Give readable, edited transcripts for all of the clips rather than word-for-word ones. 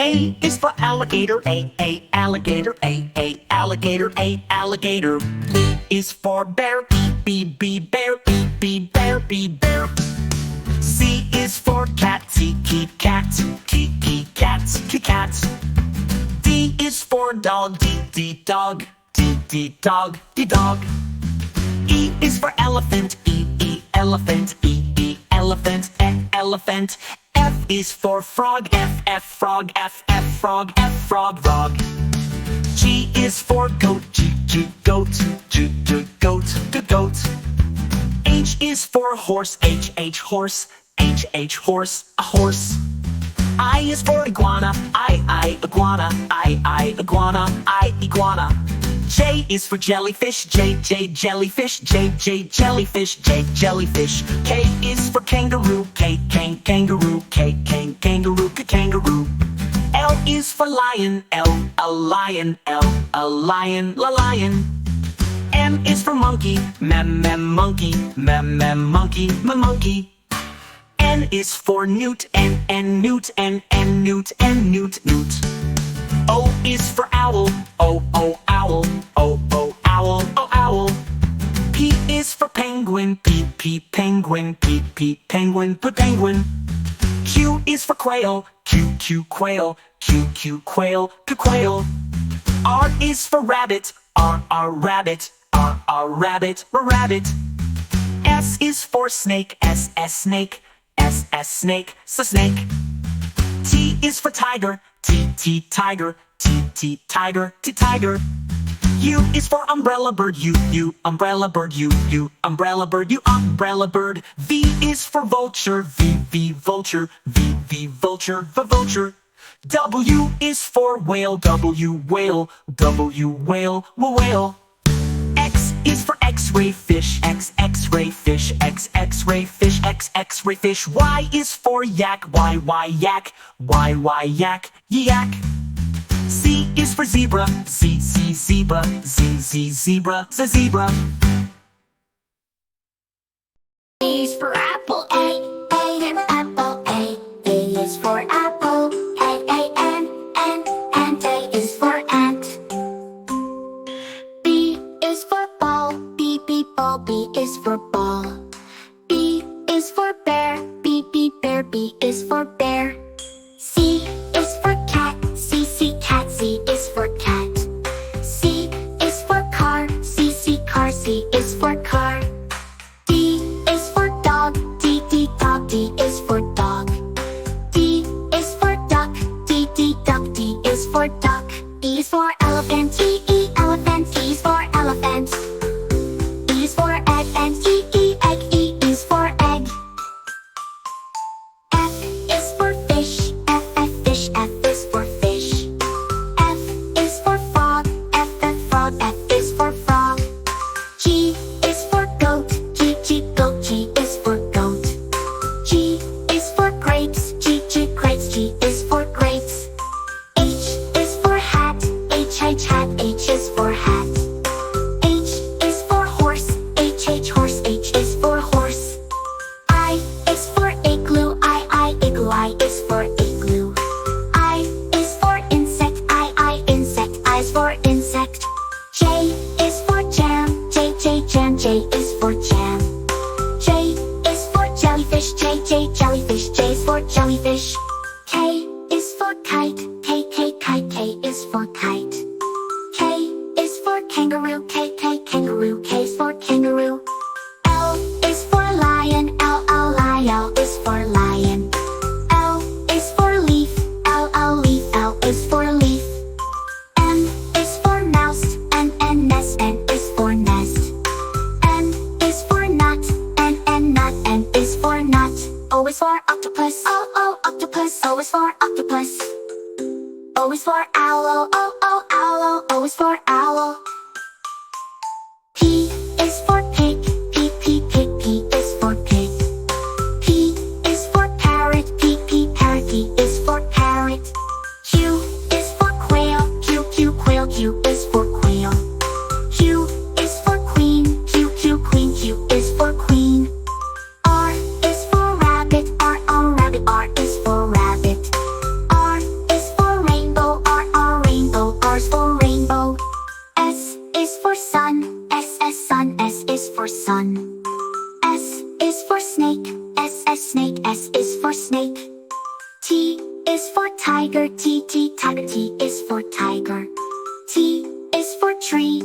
A is for alligator, A, alligator, A, alligator, A, alligator. B is for bear, B, bear, B, bear, B, bear. C is for cat, T, cat, T, cat, cat. D is for dog, D, dog, D, dog, dog. E is for elephant, E, elephant, E, elephant, elephant. F is for frog, F, frog, F, frog, frog. G is for goat, G, goat, goat. H is for horse, H, horse, horse, a horse. I is for iguana, I, iguana, I, iguana, iguana. J is for jellyfish, J, jellyfish, J, jellyfish, J, jellyfish. K is for kangaroo, K, kangaroo, K, kangaroo, kangaroo. L is for lion, L, a lion, L, a lion, lion. M is for monkey, monkey, monkey, monkey. N is for newt, N, newt, newt, newt. O is for owl, O, owl, O, owl. P is for penguin, P, penguin, P, penguin, penguin. Q is for quail, Q, quail, Q, quail, quail. R is for rabbit, R, rabbit, R, rabbit, rabbit. S is for snake, S, snake, S, snake, snake. T is for tiger, T, tiger, T, tiger, tiger. U is for umbrella bird, U, umbrella bird, U, umbrella bird, U, umbrella bird. V is for vulture, V, vulture, V, vulture, vulture. W is for whale, W, whale, W, whale, whale. X is for X-ray fish, X-ray fish, X-ray fish, X-ray fish. Y is for yak, Y, yak, Y, yak, yak. Z is for zebra, Z, zebra, Z, zebra, zebra. A is for apple, A, apple, A. A is for apple, A, N, and A is for ant. B is for ball, B, ball, B is for ball. B is for bear, B, bear, B is for bear. C is for cat, C, cat, C is for cat. C is for car, C, car, C is for car. D is for dog, D, dog, D is for dog. D is for duck, D, duck, D is for duck. E is for elephant, E, elephant, E is for elephant. E is for egg, and E, egg, E is for egg. F is for fish, F, fish, F is for fish. F is for frog, F, frog, F is for frog. G is for goat, G, goat, G is for goat. G is for grapes, G, grapes, G is for grapes. H is for hat, H, hat, H is for hat. H is for horse, H, horse, H is for horse. I is for igloo, I, igloo, I is for igloo. I is for insect, I, insect, I is for insect. J is for jam, J, jam, J is for jam. J is for jellyfish, J, jellyfish, J is for jellyfish. K is for kite, K, kite, K is for kite. K is for kangaroo, K, kangaroo, K is for kangaroo. L is for lion, L is for lion. L is for leaf, L, leaf, L is for leaf. M is for mouse, N, nest, N is for nest. N is for nut, N, nut, N is for nut. O is for octopus, O, octopus, O is for octopus. O is for owl, O, owl, O is for owl. P is for pig, P, pig, P is for pig. P is for parrot, P, parrot, P is for parrot. Q is for quail, Q, quail, Q is for quail. Q is for queen, Q, queen, Q is for queen. R is for rabbit, R, rabbit, R is for rabbit. R is for tiger, tiger. T is for tiger. T is for tree,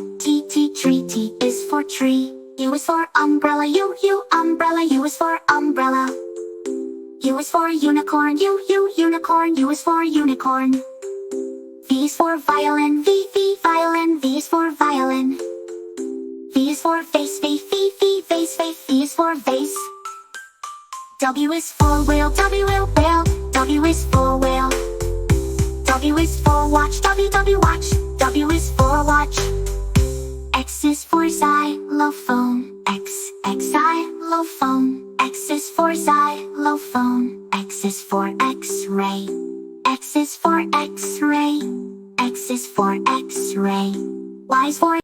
tree. T is for tree. U is for umbrella, umbrella. U is for umbrella. U is for unicorn, unicorn. U is for unicorn. V is for violin, violin. V is for violin. V is for vase, vase. V is for vase. W is for whale, whale. W is for whale. W is for watch, watch. W is for watch. X is for xylophone, xylophone. X is for xylophone. X is for X-ray, X is for X-ray. X is for X-ray. Y is for